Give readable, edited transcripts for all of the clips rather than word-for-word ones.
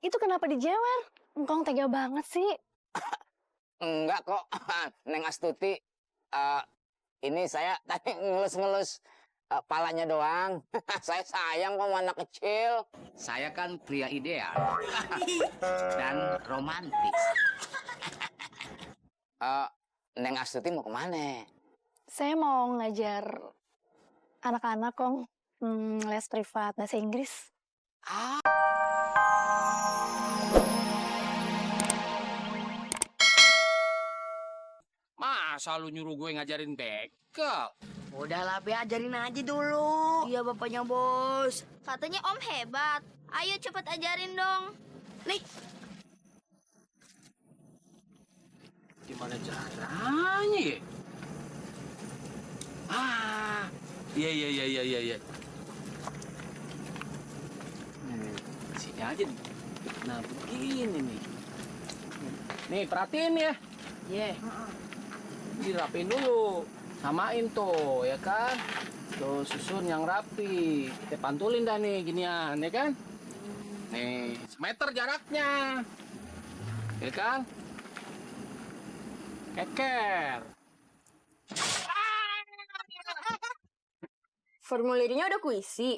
Itu kenapa dijewer? Engkong tega banget sih. Enggak kok, Neng Astuti. Eh, ini saya tadi ngelus-ngelus palanya doang. Saya sayang sama anak kecil. Saya kan pria ideal dan romantis. Neng Astuti mau kemana? Saya mau ngajar anak-anak kong les privat bahasa Inggris. Masa lu nyuruh gue ngajarin bekel? Udahlah, Be, ajarin aja dulu. Iya, bapaknya bos. Katanya Om hebat. Ayo cepet ajarin dong. Nih, Gimana caranya ya? Iya. Sini aja nih. Nah, begini nih. Nih, perhatiin ya. yeah. Dirapin dulu. Samain tuh, ya kan? Tuh, susun yang rapi. Kita pantulin dah nih, ginian, ya kan? Nih, semeter jaraknya. Ya kan? Keker. Formulirnya udah kuisi,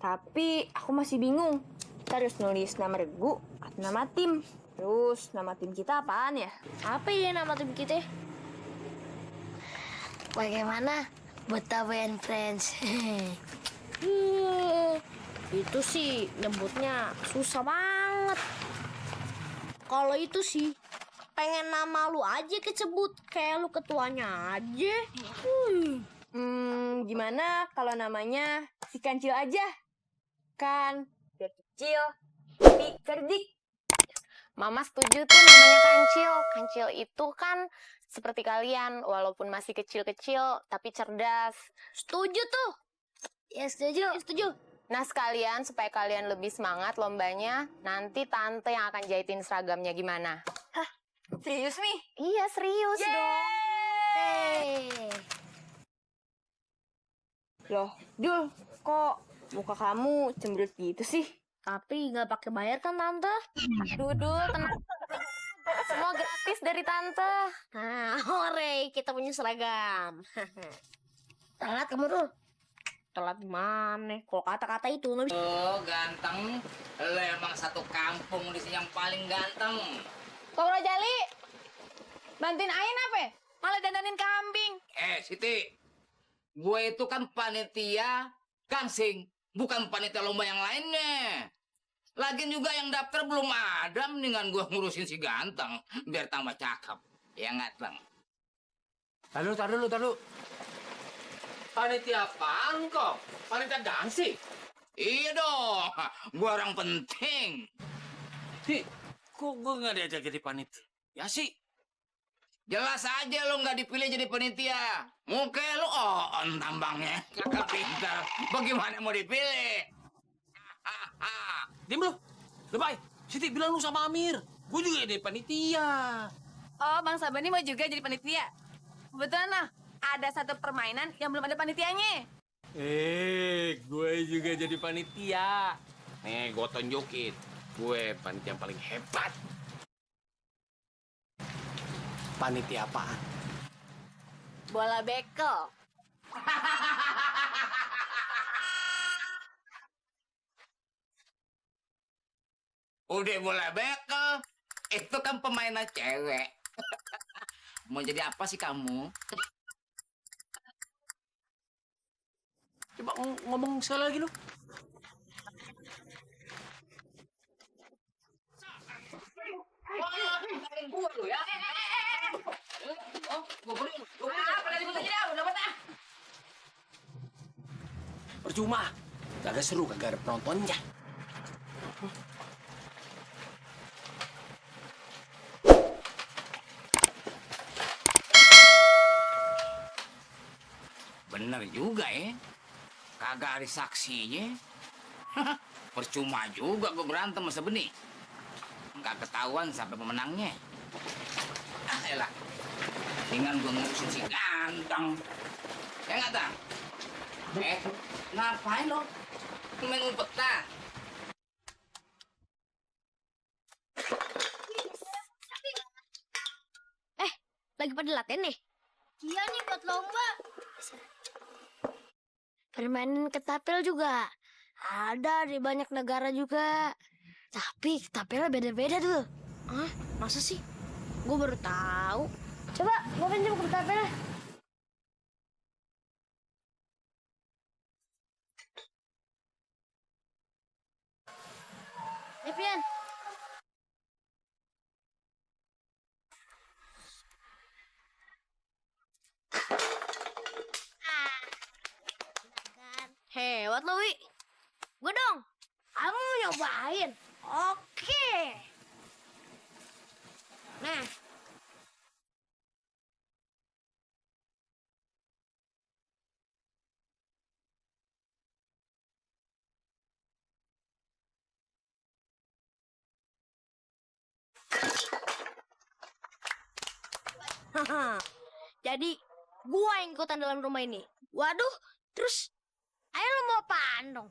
tapi aku masih bingung. Kita harus nulis nama regu atau nama tim. Terus nama tim kita apaan ya? Apa ya nama tim kita? Bagaimana? Betawi and Friends. Itu sih nyebutnya susah banget. Kalau itu sih pengen nama lu aja kecebut kayak lu ketuanya aja. Gimana kalau namanya si Kancil aja? Kan biar kecil, tapi cerdik. Mama setuju tuh namanya Kancil. Kancil itu kan seperti kalian, walaupun masih kecil-kecil, tapi cerdas. Setuju tuh. Ya setuju. Setuju. Nah sekalian, supaya kalian lebih semangat lombanya, nanti tante yang akan jahitin seragamnya gimana? Serius nih? Iya, serius dong. Loh, Jul, kok muka kamu cemberut gitu sih? Tapi nggak pakai bayar kan tante? Dudul, tenang. Semua gratis dari tante. Nah, hore, kita punya seragam. Telat kamu tuh. Telat mana? Kalau kata-kata itu nggak bisa. Oh, ganteng. Lo emang satu kampung di sini yang paling ganteng. Kong Rojali, bantuin Ain apa? Malah dandanin kambing. Siti. Gue itu kan panitia gangsing, bukan panitia lomba yang lainnya. Lagian juga yang daftar belum ada, mendingan gue ngurusin si ganteng biar tambah cakep. Ya nggak, Bang? Tar dulu. Panitia apaan kok? Panitia dancing? Iya dong, gue orang penting. Kok gue nggak diajak jadi panitia? Ya sih. Jelas aja lo nggak dipilih jadi panitia. Muka lo on tambangnya. Kakak pintar. Bagaimana mau dipilih? Diam lu. Lebay. Siti bilang lu sama Amir. Gue juga jadi panitia. Oh, Bang Sabeni mau juga jadi panitia? Kebetulan lah, ada satu permainan yang belum ada panitianya. Gue juga jadi panitia. Nih, gue tunjukin. Gue panitia yang paling hebat. Panitia apaan? Bola bekel. Udah boleh bekel. Itu kan pemainnya cewek. Mau jadi apa sih kamu? Coba ngomong sekali lagi lu. Percuma. Kagak seru, kagak ada penontonnya. Bener juga ya. Kagak ada saksinya. Percuma juga gue berantem sama Sabeni. Nggak ketahuan sampai pemenangnya. Elah. Dengan gue ngurusin si ganteng. Ya nggak, Tang? Ngapain lo? Main umpetan. lagi pada latihan nih. Iya nih buat lomba. Permainan ketapel juga ada di banyak negara juga. Tapi ketapelnya beda-beda tuh. Hah? Masa sih? Gue baru tahu. Coba gue pinjam ketapelnya. Pian. Hebat lo, Wi. Gue dong. Kamu mau nyobain? Oke. Nah. Jadi, gua yang ikutan dalam rumah ini. Waduh, terus ayo lomba apaan dong?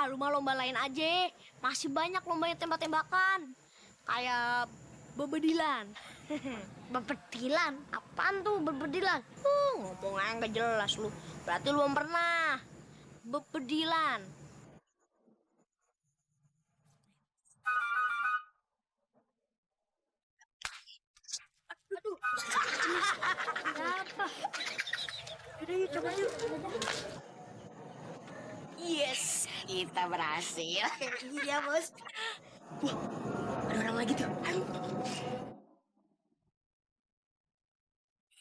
Lomba-lomba lain aja. Masih banyak lomba yang tembak-tembakan. Kayak bebedilan. Bebedilan? Apaan tuh bebedilan? Ngomong aja nggak jelas lu. Berarti lu belum pernah. Bebedilan. Aduh. Kenapa? Udah yuk, coba yuk. Yes, kita berhasil. Iya, Bos. Wah, ada orang lagi tuh. Ayo.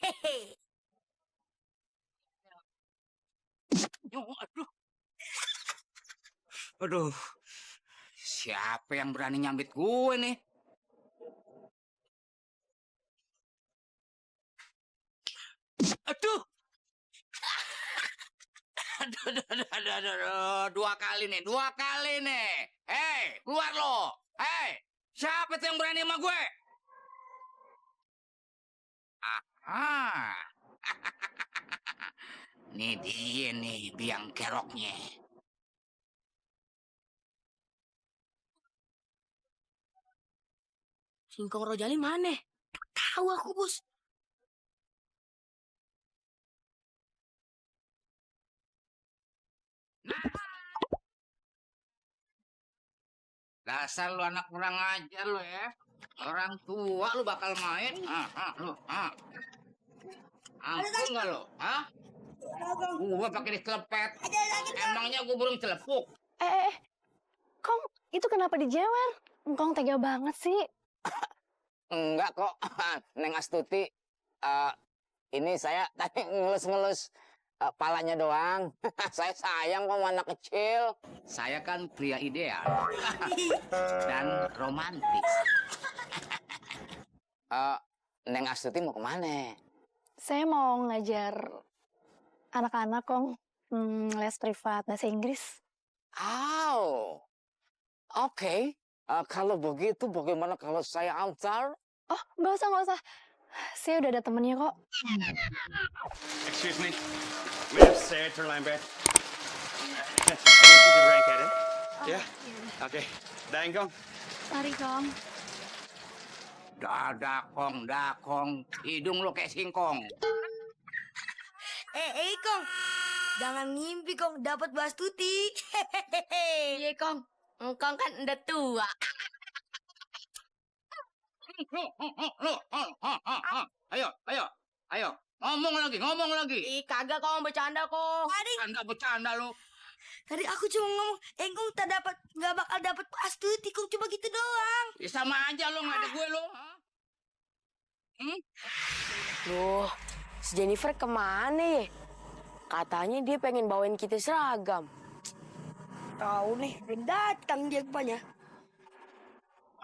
Hehe. Aduh. Aduh. Siapa yang berani nyambit gue nih? Aduh. Aduh. Dua kali nih. Hei, keluar lo. Hei, siapa tuh yang berani sama gue? Aha. Nih dia nih biang keroknya. Singkong Rojali mana? Tahu aku, Bos. Dasar lu anak kurang ajar lu ya. Orang tua lu bakal main. Ampun nggak lu? Hah? Gua pakai dicelepet. Emangnya gua burung celepuk? Kong, itu kenapa dijewer? Kong tega banget sih. Enggak kok, Neng Astuti. Ini saya tadi ngelus-ngelus palanya doang. Saya sayang sama anak kecil. Saya kan pria ideal dan romantis. Neng Astuti mau kemana? Saya mau ngajar anak-anak, Kong. Les privat bahasa Inggris. Oh, oke. Kalau begitu bagaimana kalau saya antar? Oh, nggak usah. Saya udah ada temennya kok. Excuse me. We have Sarah Terlambat. This is the rank at it. Yeah? Okay. Dangong. Mari, Kong. Dakong. Hidung lu kayak singkong. Kong. Jangan ngimpi, Kong. Dapat bahas tuti. Iya, Kong. Kong kan udah tua. Ayo. Ngomong lagi. Kagak, Kong. Bercanda, Kong. Bercanda lu. Tadi aku cuma ngomong, Kong nggak bakal dapat bahas tuti, Kong. Cuma gitu doang. Ya sama aja lu nggak ada gue lu. Loh, si Jennifer kemana ya? Katanya dia pengen bawain kita seragam. Tahu nih, belum datang dia rupanya.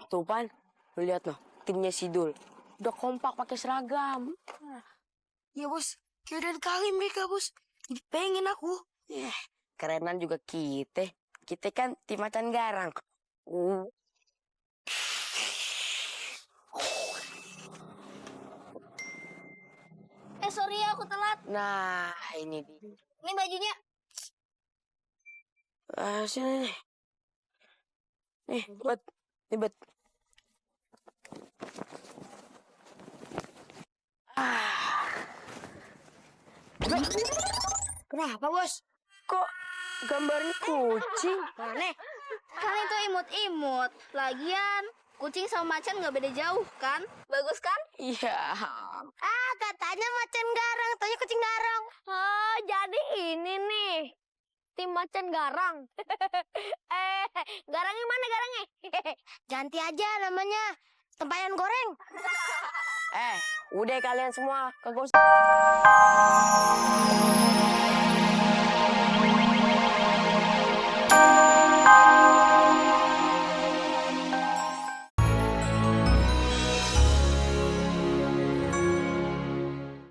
Tuh, Pan. Lu lihat noh, timnya Sidul. Udah kompak pakai seragam. Ya, Bos. Kayak udah kali mereka, Bos. Jadi pengen aku. Kerenan juga kita. Kita kan tim macan garang. Sorry ya, aku telat. Nah, ini dia. Ini bajunya. Sini nih. Nih, buat. Kenapa, Bos? Kok gambarnya kucing? Aneh. Kan itu imut-imut. Lagian, kucing sama macan nggak beda jauh kan? Bagus kan? Iya. Katanya macan garang, tanya kucing garang. Oh, jadi ini nih. Tim macan garang. Garangnya mana garangnya? Ganti aja namanya. Tempayan goreng. Udah kalian semua kagak usah.